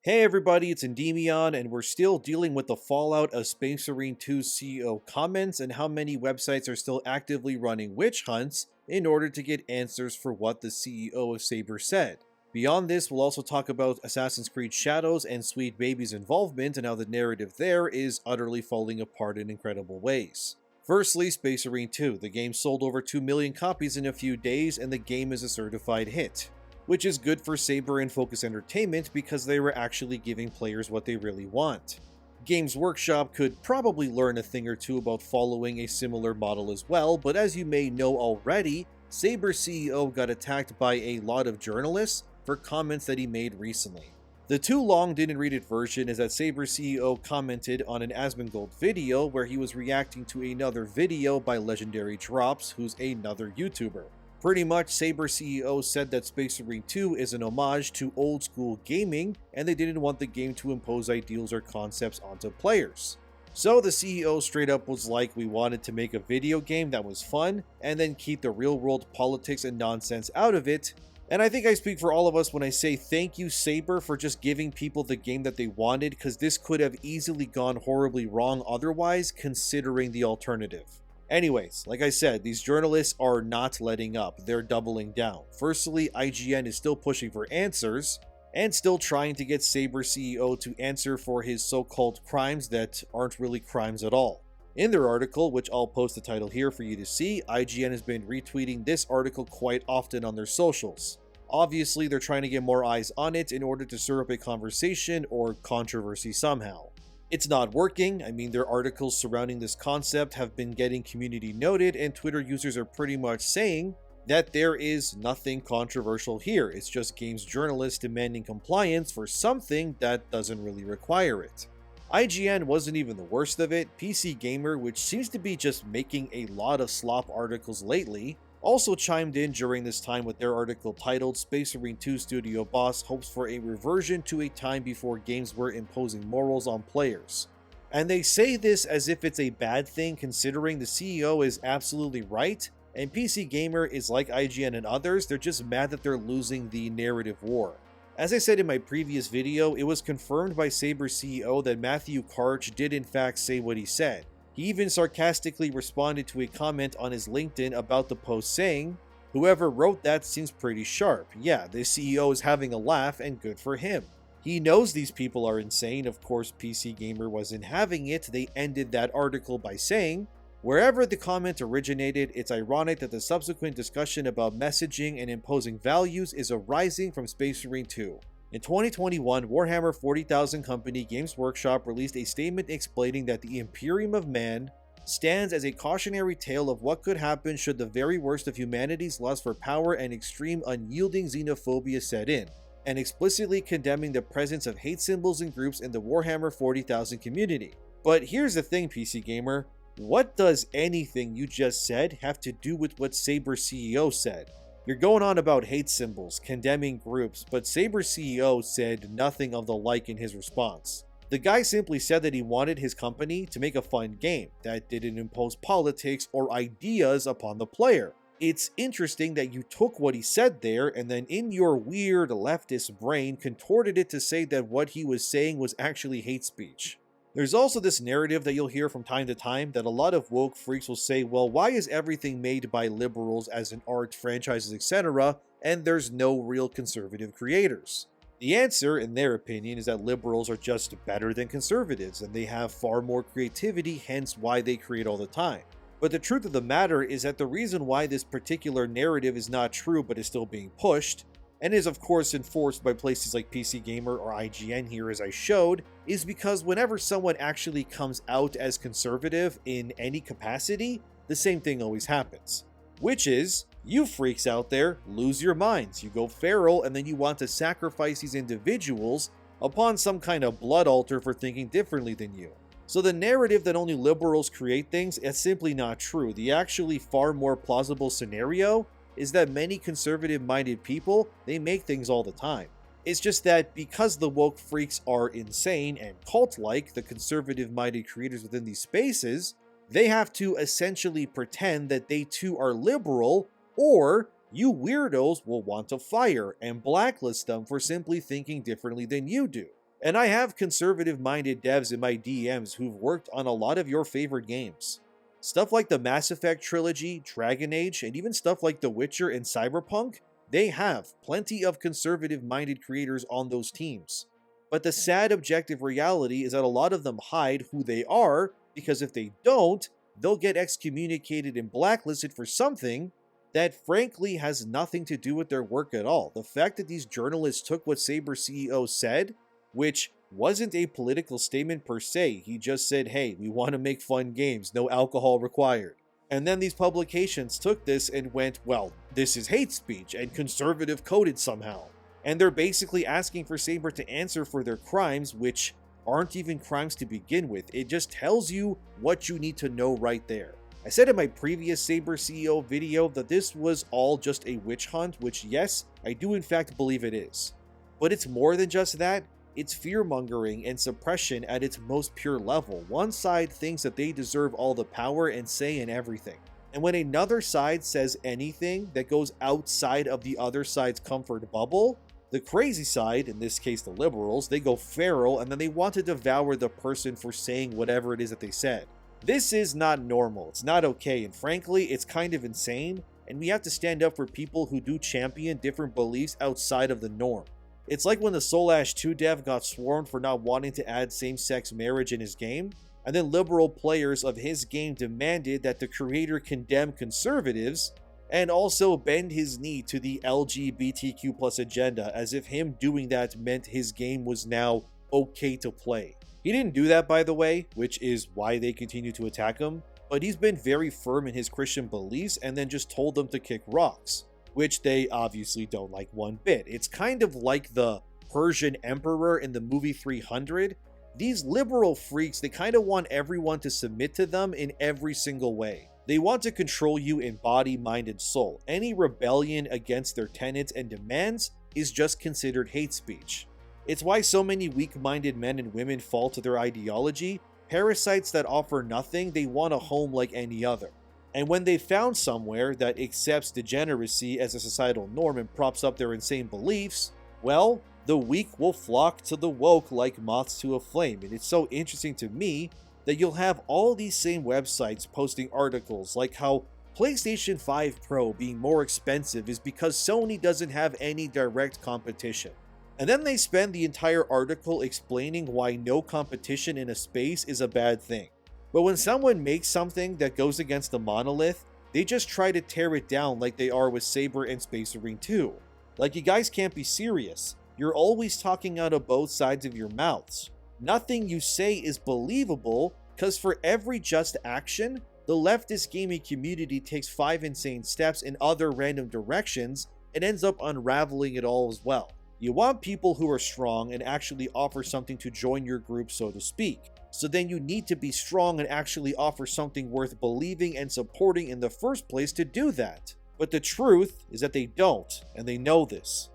Hey everybody, it's ENDYMION, and we're still dealing with the fallout of Space Marine 2's CEO comments and how many websites are still actively running witch hunts in order to get answers for what the CEO of Saber said. Beyond this, we'll also talk about Assassin's Creed Shadows and Sweet Baby's involvement and how the narrative there is utterly falling apart in incredible ways. Firstly, Space Marine 2. The game sold over 2 million copies in a few days, and the game is a certified hit, which is good for Saber and Focus Entertainment because they were actually giving players what they really want. Games Workshop could probably learn a thing or two about following a similar model as well, but as you may know already, Saber's CEO got attacked by a lot of journalists for comments that he made recently. The too long didn't read it version is that Saber's CEO commented on an Asmongold video where he was reacting to another video by Legendary Drops, who's another YouTuber. Pretty much, Saber CEO said that Space Marine 2 is an homage to old school gaming, and they didn't want the game to impose ideals or concepts onto players. So the CEO straight up was like, we wanted to make a video game that was fun, and then keep the real world politics and nonsense out of it. And I think I speak for all of us when I say thank you, Saber, for just giving people the game that they wanted, because this could have easily gone horribly wrong otherwise, considering the alternative. Anyways, like I said, these journalists are not letting up, they're doubling down. Firstly, IGN is still pushing for answers, and still trying to get Saber CEO to answer for his so-called crimes that aren't really crimes at all. In their article, which I'll post the title here for you to see, IGN has been retweeting this article quite often on their socials. Obviously, they're trying to get more eyes on it in order to stir up a conversation or controversy somehow. It's not working. I mean, their articles surrounding this concept have been getting community noted, and Twitter users are pretty much saying that there is nothing controversial here. It's just games journalists demanding compliance for something that doesn't really require it. IGN wasn't even the worst of it. PC Gamer, which seems to be just making a lot of slop articles lately, also chimed in during this time with their article titled Space Marine 2 Studio Boss Hopes for a Reversion to a Time Before Games Were Imposing Morals on Players. And they say this as if it's a bad thing, considering the CEO is absolutely right, and PC Gamer is like IGN and others, they're just mad that they're losing the narrative war. As I said in my previous video, it was confirmed by Saber's CEO that Matthew Karch did in fact say what he said. He even sarcastically responded to a comment on his LinkedIn about the post saying, "Whoever wrote that seems pretty sharp. Yeah, the CEO is having a laugh and good for him." He knows these people are insane. Of course, PC Gamer wasn't having it. They ended that article by saying, "Wherever the comment originated, it's ironic that the subsequent discussion about messaging and imposing values is arising from Space Marine 2. In 2021, Warhammer 40,000 company Games Workshop released a statement explaining that the Imperium of Man stands as a cautionary tale of what could happen should the very worst of humanity's lust for power and extreme unyielding xenophobia set in, and explicitly condemning the presence of hate symbols and groups in the Warhammer 40,000 community." But here's the thing, PC Gamer. What does anything you just said have to do with what Saber's CEO said? You're going on about hate symbols, condemning groups, but Saber's CEO said nothing of the like in his response. The guy simply said that he wanted his company to make a fun game that didn't impose politics or ideas upon the player. It's interesting that you took what he said there and then in your weird leftist brain contorted it to say that what he was saying was actually hate speech. There's also this narrative that you'll hear from time to time that a lot of woke freaks will say, well, why is everything made by liberals as in art, franchises, etc., and there's no real conservative creators? The answer, in their opinion, is that liberals are just better than conservatives, and they have far more creativity, hence why they create all the time. But the truth of the matter is that the reason why this particular narrative is not true but is still being pushed, and is of course enforced by places like PC Gamer or IGN here as I showed, is because whenever someone actually comes out as conservative in any capacity, the same thing always happens. Which is, you freaks out there lose your minds, you go feral, and then you want to sacrifice these individuals upon some kind of blood altar for thinking differently than you. So the narrative that only liberals create things is simply not true. The actually far more plausible scenario is that many conservative-minded people, they make things all the time. It's just that because the woke freaks are insane and cult-like, the conservative-minded creators within these spaces, they have to essentially pretend that they too are liberal, or you weirdos will want to fire and blacklist them for simply thinking differently than you do. And I have conservative-minded devs in my DMs who've worked on a lot of your favorite games. Stuff like the Mass Effect trilogy, Dragon Age, and even stuff like The Witcher and Cyberpunk, they have plenty of conservative-minded creators on those teams. But the sad objective reality is that a lot of them hide who they are, because if they don't, they'll get excommunicated and blacklisted for something that frankly has nothing to do with their work at all. The fact that these journalists took what Saber CEO said, which wasn't a political statement per se, he just said, hey, we want to make fun games, no alcohol required. And then these publications took this and went, well, this is hate speech and conservative coded somehow. And they're basically asking for Saber to answer for their crimes, which aren't even crimes to begin with. It just tells you what you need to know right there. I said in my previous Saber CEO video that this was all just a witch hunt, which yes, I do in fact believe it is. But it's more than just that. It's fear-mongering and suppression at its most pure level. One side thinks that they deserve all the power and say in everything. And when another side says anything that goes outside of the other side's comfort bubble, the crazy side, in this case the liberals, they go feral and then they want to devour the person for saying whatever it is that they said. This is not normal, it's not okay, and frankly, it's kind of insane, and we have to stand up for people who do champion different beliefs outside of the norm. It's like when the Soul Ash 2 dev got swarmed for not wanting to add same-sex marriage in his game, and then liberal players of his game demanded that the creator condemn conservatives, and also bend his knee to the LGBTQ+ agenda, as if him doing that meant his game was now okay to play. He didn't do that, by the way, which is why they continue to attack him, but he's been very firm in his Christian beliefs and then just told them to kick rocks, which they obviously don't like one bit. It's kind of like the Persian emperor in the movie 300. These liberal freaks, they kind of want everyone to submit to them in every single way. They want to control you in body, mind, and soul. Any rebellion against their tenets and demands is just considered hate speech. It's why so many weak-minded men and women fall to their ideology. Parasites that offer nothing, they want a home like any other. And when they found somewhere that accepts degeneracy as a societal norm and props up their insane beliefs, well, the weak will flock to the woke like moths to a flame. And it's so interesting to me that you'll have all these same websites posting articles like how PlayStation 5 Pro being more expensive is because Sony doesn't have any direct competition. And then they spend the entire article explaining why no competition in a space is a bad thing. But when someone makes something that goes against the monolith, they just try to tear it down like they are with Saber and Space Marine 2. Like, you guys can't be serious. You're always talking out of both sides of your mouths. Nothing you say is believable, because for every just action, the leftist gaming community takes 5 insane steps in other random directions and ends up unraveling it all as well. You want people who are strong and actually offer something to join your group, so to speak. So then you need to be strong and actually offer something worth believing and supporting in the first place to do that. But the truth is that they don't, and they know this.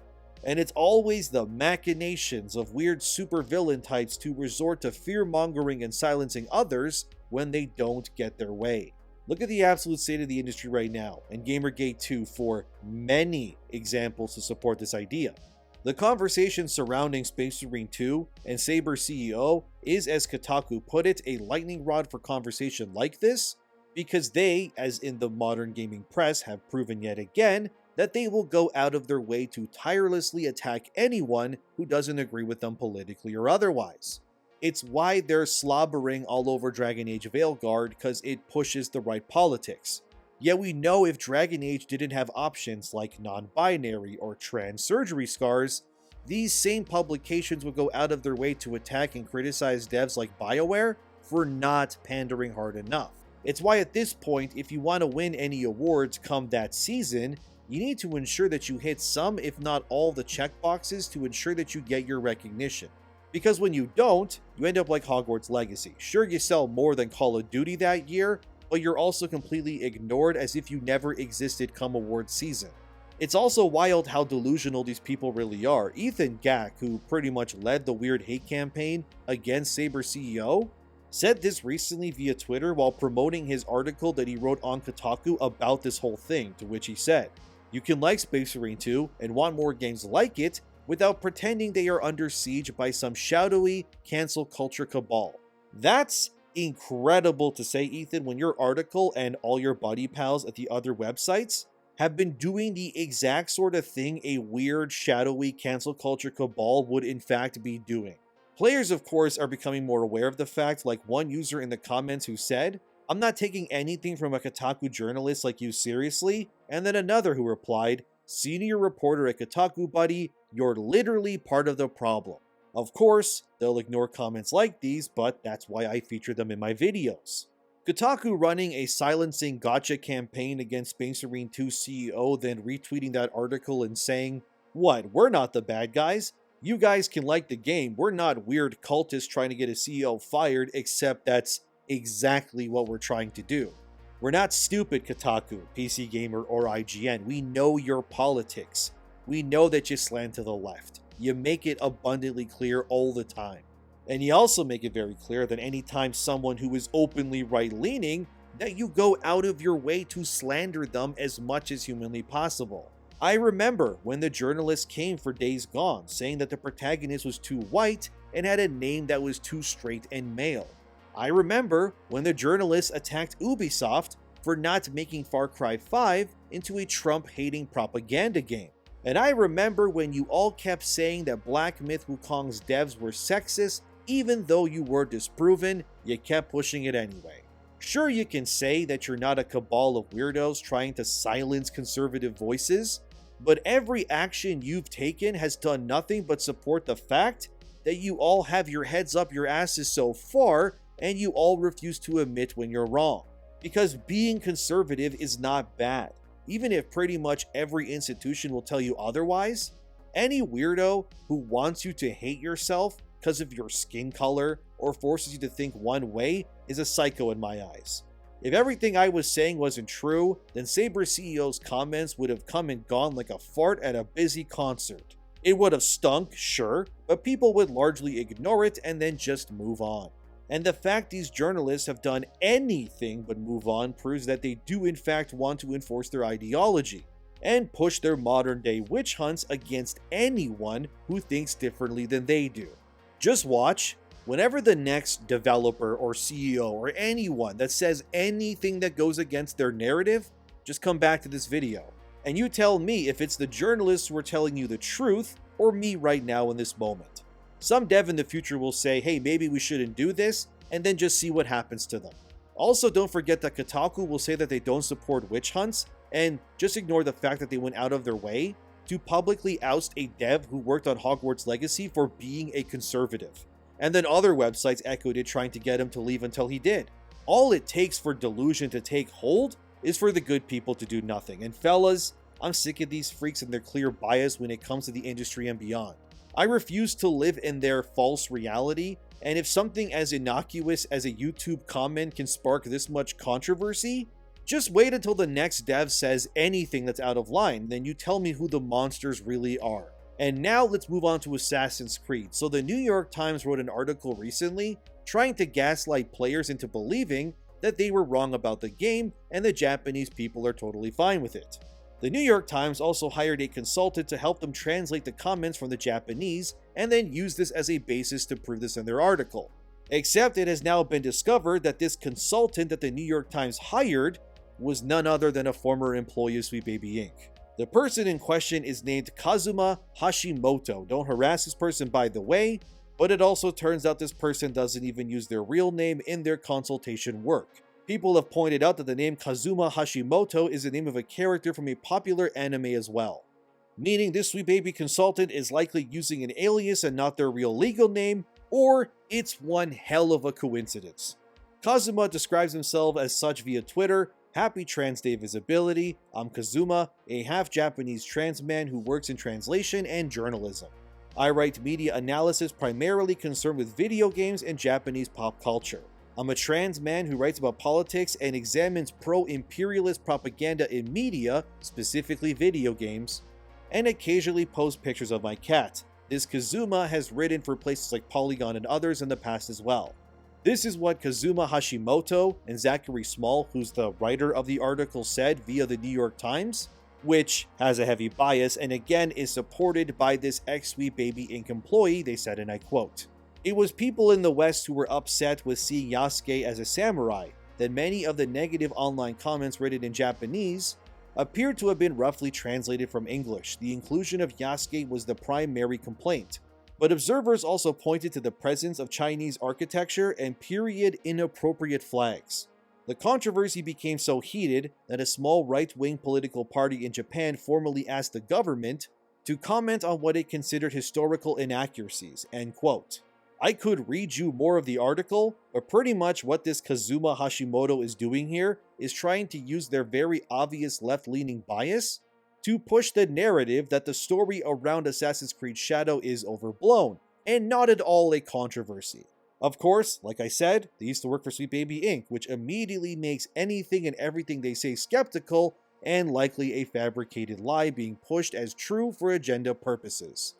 And it's always the machinations of weird supervillain types to resort to fear-mongering and silencing others when they don't get their way. Look at the absolute state of the industry right now, and Gamergate 2 for many examples to support this idea. The conversation surrounding Space Marine 2 and Saber CEO is, as Kotaku put it, a lightning rod for conversation like this, because they, as in the modern gaming press, have proven yet again that they will go out of their way to tirelessly attack anyone who doesn't agree with them politically or otherwise. It's why they're slobbering all over Dragon Age Veilguard, because it pushes the right politics. Yet we know if Dragon Age didn't have options like non-binary or trans surgery scars, these same publications would go out of their way to attack and criticize devs like BioWare for not pandering hard enough. It's why at this point, if you want to win any awards come that season, you need to ensure that you hit some, if not all, the checkboxes to ensure that you get your recognition. Because when you don't, you end up like Hogwarts Legacy. Sure, you sell more than Call of Duty that year, but you're also completely ignored as if you never existed come awards season. It's also wild how delusional these people really are. Ethan Gack, who pretty much led the weird hate campaign against Saber CEO, said this recently via Twitter while promoting his article that he wrote on Kotaku about this whole thing, to which he said, "You can like Space Marine 2 and want more games like it, without pretending they are under siege by some shadowy cancel culture cabal. That's incredible to say, Ethan, when your article and all your buddy pals at the other websites have been doing the exact sort of thing a weird, shadowy cancel culture cabal would in fact be doing. Players, of course, are becoming more aware of the fact, like one user in the comments who said, "I'm not taking anything from a Kotaku journalist like you seriously," and then another who replied, "Senior reporter at Kotaku, buddy, you're literally part of the problem." Of course, they'll ignore comments like these, but that's why I feature them in my videos. Kotaku running a silencing gotcha campaign against Space Marine 2 CEO, then retweeting that article and saying, "What, we're not the bad guys? You guys can like the game, we're not weird cultists trying to get a CEO fired, except that's exactly what we're trying to do. We're not stupid, Kotaku, PC Gamer, or IGN. We know your politics. We know that you slant to the left. You make it abundantly clear all the time. And you also make it very clear that anytime someone who is openly right-leaning, that you go out of your way to slander them as much as humanly possible. I remember when the journalist came for Days Gone, saying that the protagonist was too white and had a name that was too straight and male. I remember when the journalist attacked Ubisoft for not making Far Cry 5 into a Trump-hating propaganda game. And I remember when you all kept saying that Black Myth Wukong's devs were sexist, even though you were disproven, you kept pushing it anyway. Sure, you can say that you're not a cabal of weirdos trying to silence conservative voices, but every action you've taken has done nothing but support the fact that you all have your heads up your asses so far, and you all refuse to admit when you're wrong. Because being conservative is not bad, even if pretty much every institution will tell you otherwise. Any weirdo who wants you to hate yourself because of your skin color or forces you to think one way is a psycho in my eyes. If everything I was saying wasn't true, then Saber CEO's comments would have come and gone like a fart at a busy concert. It would have stunk, sure, but people would largely ignore it and then just move on. And the fact these journalists have done anything but move on proves that they do in fact want to enforce their ideology and push their modern day witch hunts against anyone who thinks differently than they do. Just watch. Whenever the next developer or CEO or anyone that says anything that goes against their narrative, just come back to this video. And you tell me if it's the journalists who are telling you the truth or me right now in this moment. Some dev in the future will say, hey, maybe we shouldn't do this, and then just see what happens to them. Also, don't forget that Kotaku will say that they don't support witch hunts, and just ignore the fact that they went out of their way to publicly oust a dev who worked on Hogwarts Legacy for being a conservative. And then other websites echoed it, trying to get him to leave until he did. All it takes for delusion to take hold is for the good people to do nothing. And fellas, I'm sick of these freaks and their clear bias when it comes to the industry and beyond. I refuse to live in their false reality, and if something as innocuous as a YouTube comment can spark this much controversy, just wait until the next dev says anything that's out of line, then you tell me who the monsters really are. And now let's move on to Assassin's Creed. So the New York Times wrote an article recently trying to gaslight players into believing that they were wrong about the game and the Japanese people are totally fine with it. The New York Times also hired a consultant to help them translate the comments from the Japanese and then use this as a basis to prove this in their article. Except it has now been discovered that this consultant that the New York Times hired was none other than a former employee of Sweet Baby Inc. The person in question is named Kazuma Hashimoto. Don't harass this person, by the way, but it also turns out this person doesn't even use their real name in their consultation work. People have pointed out that the name Kazuma Hashimoto is the name of a character from a popular anime as well, meaning this Sweet Baby consultant is likely using an alias and not their real legal name, or it's one hell of a coincidence. Kazuma describes himself as such via Twitter. Happy Trans Day visibility. I'm Kazuma, a half-Japanese trans man who works in translation and journalism. I write media analysis primarily concerned with video games and Japanese pop culture. I'm a trans man who writes about politics and examines pro-imperialist propaganda in media, specifically video games, and occasionally post pictures of my cat. This Kazuma has written for places like Polygon and others in the past as well. This is what Kazuma Hashimoto and Zachary Small, who's the writer of the article, said via the New York Times. which has a heavy bias and again is supported by this ex-Sweet Baby Inc. employee, they said, and I quote, "It was people in the West who were upset with seeing Yasuke as a samurai, that many of the negative online comments written in Japanese appeared to have been roughly translated from English. The inclusion of Yasuke was the primary complaint. But observers also pointed to the presence of Chinese architecture and period inappropriate flags. The controversy became so heated that a small right-wing political party in Japan formally asked the government to comment on what it considered historical inaccuracies." End quote. I could read you more of the article, but pretty much what this Kazuma Hashimoto is doing here is trying to use their very obvious left-leaning bias to push the narrative that the story around Assassin's Creed Shadow is overblown, and not at all a controversy. Of course, like I said, they used to work for Sweet Baby Inc., which immediately makes anything and everything they say skeptical and likely a fabricated lie being pushed as true for agenda purposes.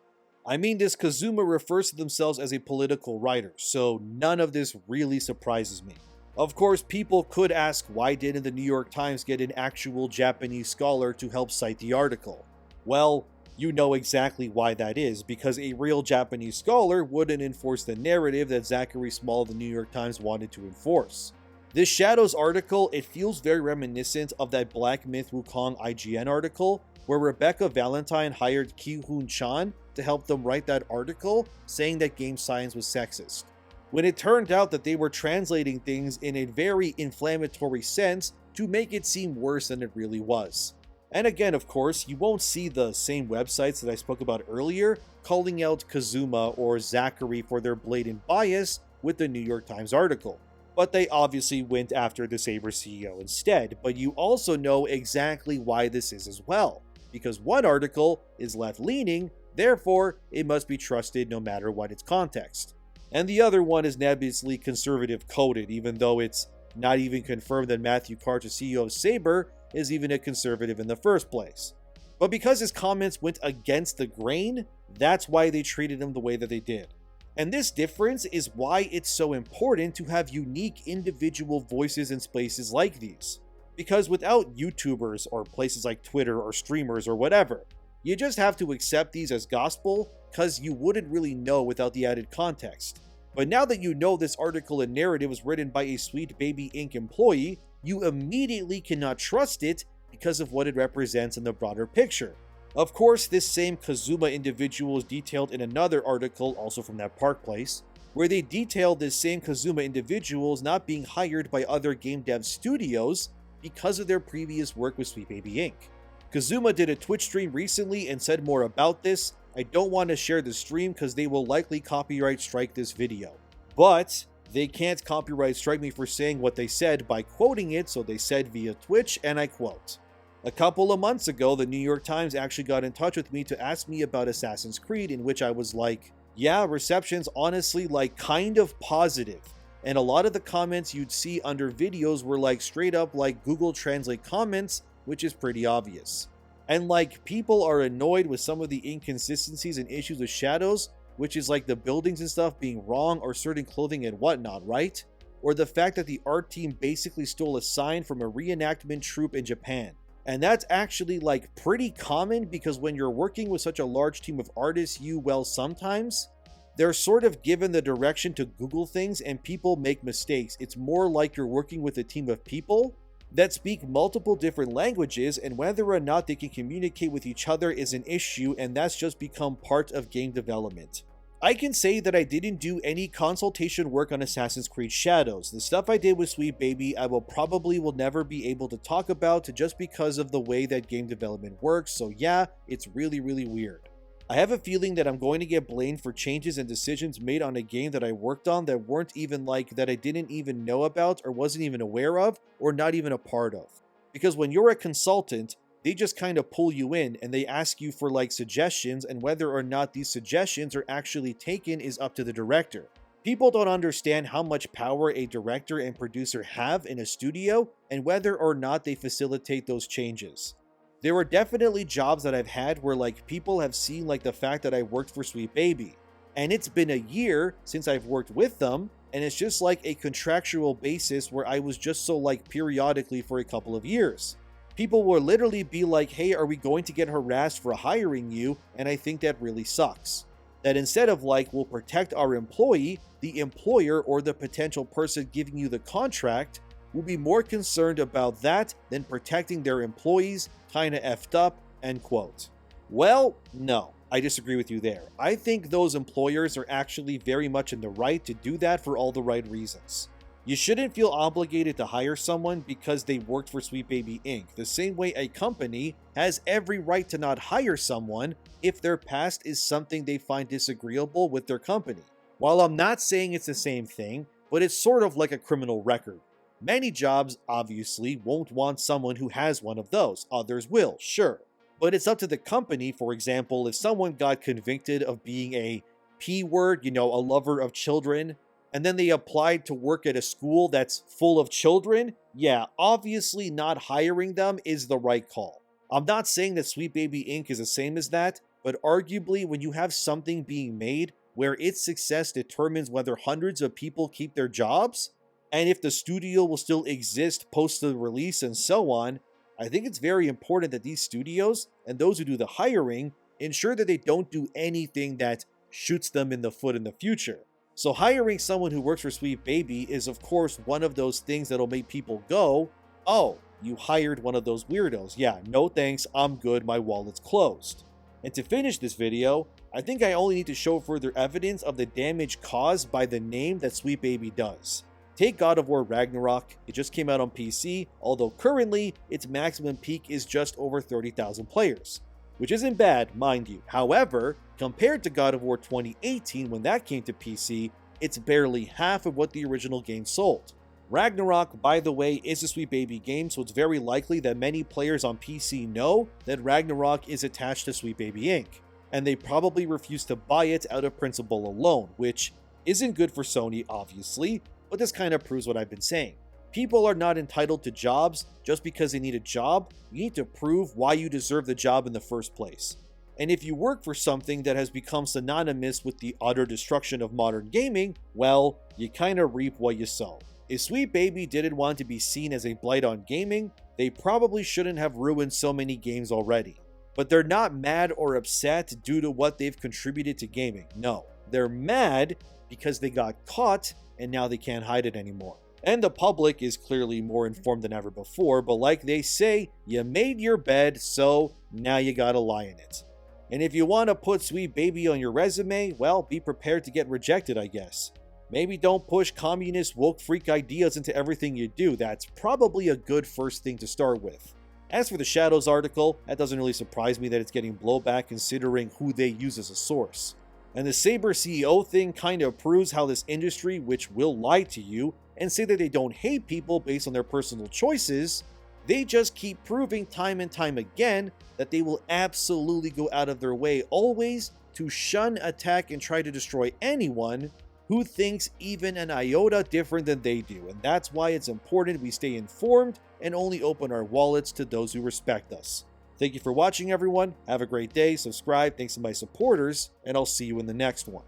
I mean, this Kazuma refers to themselves as a political writer, so none of this really surprises me. Of course, people could ask, why didn't the New York Times get an actual Japanese scholar to help cite the article? Well, you know exactly why that is, because a real Japanese scholar wouldn't enforce the narrative that Zachary Small of the New York Times wanted to enforce. This Shadows article, it feels very reminiscent of that Black Myth Wukong IGN article, where Rebecca Valentine hired Ki-Hoon Chan to help them write that article, saying that game science was sexist, when it turned out that they were translating things in a very inflammatory sense to make it seem worse than it really was. And again, of course, you won't see the same websites that I spoke about earlier calling out Kazuma or Zachary for their blatant bias with the New York Times article. But they obviously went after the Saber CEO instead. But you also know exactly why this is as well, because one article is left-leaning, therefore it must be trusted no matter what its context. And the other one is nebulously conservative coded, even though it's not even confirmed that Matthew Karch, CEO of Saber, is even a conservative in the first place. But because his comments went against the grain, that's why they treated him the way that they did. And this difference is why it's so important to have unique individual voices in spaces like these. Because without YouTubers or places like Twitter or streamers or whatever, you just have to accept these as gospel because you wouldn't really know without the added context. But now that you know this article and narrative was written by a Sweet Baby Inc. employee, you immediately cannot trust it because of what it represents in the broader picture. Of course, this same Kazuma individual is detailed in another article, also from that Park Place, where they detailed this same Kazuma individuals not being hired by other game dev studios because of their previous work with Sweet Baby Inc. Kazuma did a Twitch stream recently and said more about this. I don't want to share the stream because they will likely copyright strike this video. But they can't copyright strike me for saying what they said by quoting it, so they said via Twitch, and I quote, "A couple of months ago, the New York Times actually got in touch with me to ask me about Assassin's Creed, in which I was like, yeah, reception's honestly like kind of positive. And a lot of the comments you'd see under videos were like straight up like Google Translate comments, which is pretty obvious. And like people are annoyed with some of the inconsistencies and issues with Shadows, which is like the buildings and stuff being wrong or certain clothing and whatnot, right? Or the fact that the art team basically stole a sign from a reenactment troupe in Japan. And that's actually like pretty common because when you're working with such a large team of artists, sometimes they're sort of given the direction to Google things and people make mistakes. It's more like you're working with a team of people that speak multiple different languages, and whether or not they can communicate with each other is an issue, and that's just become part of game development. I can say that I didn't do any consultation work on Assassin's Creed Shadows. The stuff I did with Sweet Baby, I will never be able to talk about just because of the way that game development works, so yeah, it's really weird. I have a feeling that I'm going to get blamed for changes and decisions made on a game that I worked on that weren't even that I didn't even know about or wasn't even aware of or not even a part of. Because when you're a consultant, they just kind of pull you in and they ask you for suggestions, and whether or not these suggestions are actually taken is up to the director. People don't understand how much power a director and producer have in a studio and whether or not they facilitate those changes. There were definitely jobs that I've had where people have seen the fact that I worked for Sweet Baby, and it's been a year since I've worked with them, and it's just a contractual basis where I was just so periodically for a couple of years. People will literally be like, hey, are we going to get harassed for hiring you? And I think that really sucks. That instead of like, we'll protect our employee, the employer or the potential person giving you the contract will be more concerned about that than protecting their employees. Kinda effed up, end quote. Well, no, I disagree with you there. I think those employers are actually very much in the right to do that for all the right reasons. You shouldn't feel obligated to hire someone because they worked for Sweet Baby Inc. The same way a company has every right to not hire someone if their past is something they find disagreeable with their company. While I'm not saying it's the same thing, but it's sort of like a criminal record. Many jobs, obviously, won't want someone who has one of those. Others will, sure. But it's up to the company. For example, if someone got convicted of being a P-word, a lover of children, and then they applied to work at a school that's full of children, yeah, obviously not hiring them is the right call. I'm not saying that Sweet Baby Inc. is the same as that, but arguably when you have something being made where its success determines whether hundreds of people keep their jobs, and if the studio will still exist post the release and so on, I think it's very important that these studios and those who do the hiring ensure that they don't do anything that shoots them in the foot in the future. So hiring someone who works for Sweet Baby is of course one of those things that'll make people go, oh, you hired one of those weirdos. Yeah, no thanks, I'm good, my wallet's closed. And to finish this video, I think I only need to show further evidence of the damage caused by the name that Sweet Baby does. Take God of War Ragnarok. It just came out on PC, although currently its maximum peak is just over 30,000 players. Which isn't bad, mind you. However, compared to God of War 2018 when that came to PC, it's barely half of what the original game sold. Ragnarok, by the way, is a Sweet Baby game, so it's very likely that many players on PC know that Ragnarok is attached to Sweet Baby Inc., and they probably refuse to buy it out of principle alone, which isn't good for Sony, obviously, but this kind of proves what I've been saying. People are not entitled to jobs just because they need a job. You need to prove why you deserve the job in the first place. And if you work for something that has become synonymous with the utter destruction of modern gaming, well, you kind of reap what you sow. If Sweet Baby didn't want to be seen as a blight on gaming, they probably shouldn't have ruined so many games already. But they're not mad or upset due to what they've contributed to gaming. No, they're mad because they got caught and now they can't hide it anymore. And the public is clearly more informed than ever before, but like they say, you made your bed, so now you gotta lie in it. And if you want to put Sweet Baby on your resume, well, be prepared to get rejected, I guess. Maybe don't push communist woke freak ideas into everything you do. That's probably a good first thing to start with. As for the Shadows article, that doesn't really surprise me that it's getting blowback considering who they use as a source. And the Saber CEO thing kind of proves how this industry, which will lie to you and say that they don't hate people based on their personal choices, they just keep proving time and time again that they will absolutely go out of their way always to shun, attack, and try to destroy anyone who thinks even an iota different than they do. And that's why it's important we stay informed and only open our wallets to those who respect us. Thank you for watching, everyone. Have a great day. Subscribe. Thanks to my supporters, and I'll see you in the next one.